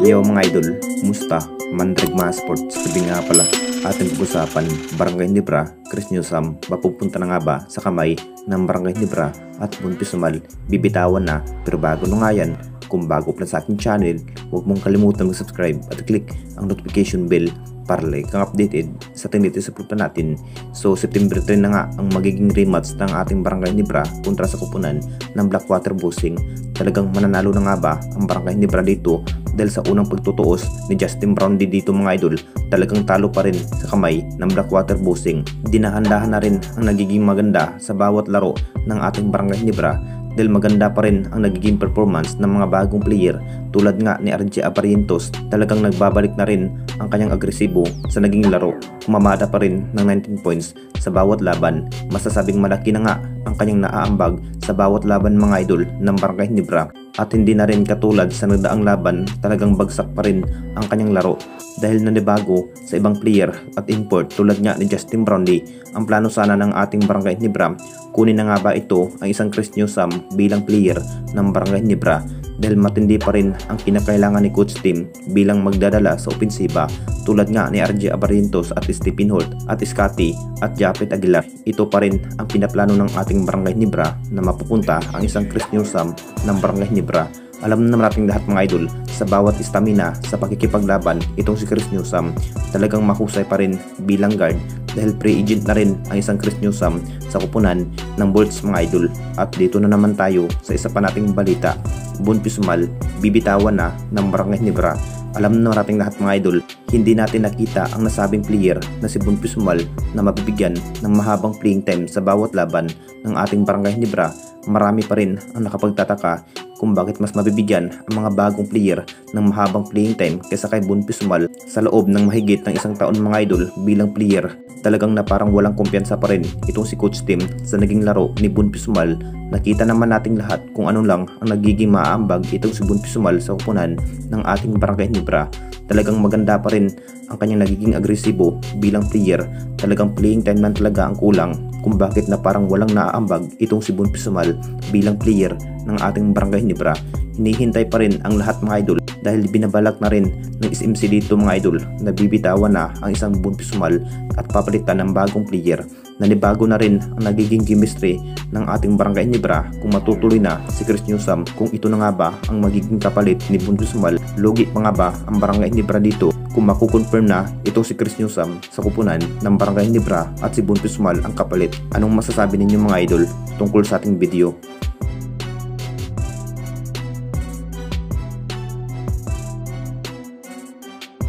Yo mga idol, musta? Mandrigma Sports. Sabi nga pala, ating pag-usapan, Barangay Nibra, Chris Newsam, mapupunta na nga ba sa kamay ng Barangay Nibra at Bunpisumal? Bibitawan na, pero bago na nga yan, kung bago pa sa aking channel, huwag mong kalimutan mag-subscribe at click ang notification bell para like kang updated sa tinitid sa punta natin. So September 3 na nga ang magiging rematch ng ating Barangay Nibra kontra sa kupunan ng Blackwater Bossing. Talagang mananalo na nga ba ang Barangay Nibra dito dahil sa unang pagtutuos ni Justin Brown dito mga idol, talagang talo pa rin sa kamay ng Blackwater Bossing. Dinahandahan na rin ang nagiging maganda sa bawat laro ng ating Barangay Nibra dahil maganda pa rin ang nagiging performance ng mga bagong player tulad nga ni RJ Abarientos. Talagang nagbabalik na rin ang kanyang agresibo sa naging laro, kumamada pa rin ng 19 points sa bawat laban. Masasabing malaki na nga ang kanyang naaambag sa bawat laban mga idol ng Barangay Nibra, at hindi na rin katulad sa nagdaang laban, talagang bagsak pa rin ang kanyang laro dahil nanibago sa ibang player at import tulad nga ni Justin Brownlee. Ang plano sana ng ating Barangay Nibra, kunin na nga ba ito ang isang Chris Newsam bilang player ng Barangay Nibra dahil matindi pa rin ang kinakailangan ni Coach Tim bilang magdadala sa opensiba tulad nga ni RJ Abarientos at Stephen Holt at Scotty at Japet Aguilar. Ito pa rin ang pinaplano ng ating Barangay Nibra na mapupunta ang isang Chris Newsam ng Barangay Nibra. Alam naman natin lahat mga idol, sa bawat stamina sa pakikipaglaban itong si Chris Newsam, talagang mahusay pa rin bilang guard dahil pre-agent na rin ang isang Chris Newsam sa kupunan ng Bolts mga idol. At dito na naman tayo sa isa pa nating balita, Bunpisumal, bibitawan na ng Barangay Nibra. Alam na nating lahat mga idol, hindi natin nakita ang nasabing player na si Bunpisumal na mabibigyan ng mahabang playing time sa bawat laban ng ating Barangay Nibra. Marami pa rin ang nakapagtataka kung bakit mas mabibigyan ang mga bagong player ng mahabang playing time kaysa kay Bunpisumal sa loob ng mahigit ng isang taon mga idol bilang player. Talagang na parang walang kumpiyansa pa rin itong si Coach Tim sa naging laro ni Bunpisumal. Nakita naman nating lahat kung ano lang ang nagiging maaambag itong si Bunpisumal sa kupunan ng ating Barangay Nibra. Talagang maganda pa rin ang kanyang nagiging agresibo bilang player. Talagang playing time man talaga ang kulang kung bakit na parang walang naaambag itong si Bunpisumal bilang player ng ating Barangay Nibra. Hinihintay pa rin ang lahat mga idol dahil binabalak na rin ng SMC dito mga idol na bibitawan na ang isang Bunpisumal at papalitan ng bagong player. Nanibago na rin ang nagiging chemistry ng ating Barangay Nibra kung matutuloy na si Chris Newsam, kung ito na nga ba ang magiging kapalit ni Bunpisumal. Logi pa nga ba ang Barangay Nibra dito kung makukonfirm na ito si Chris Newsam sa kupunan ng Barangay Nibra at si Bunpisumal ang kapalit? Anong masasabi ninyo mga idol tungkol sa ating video?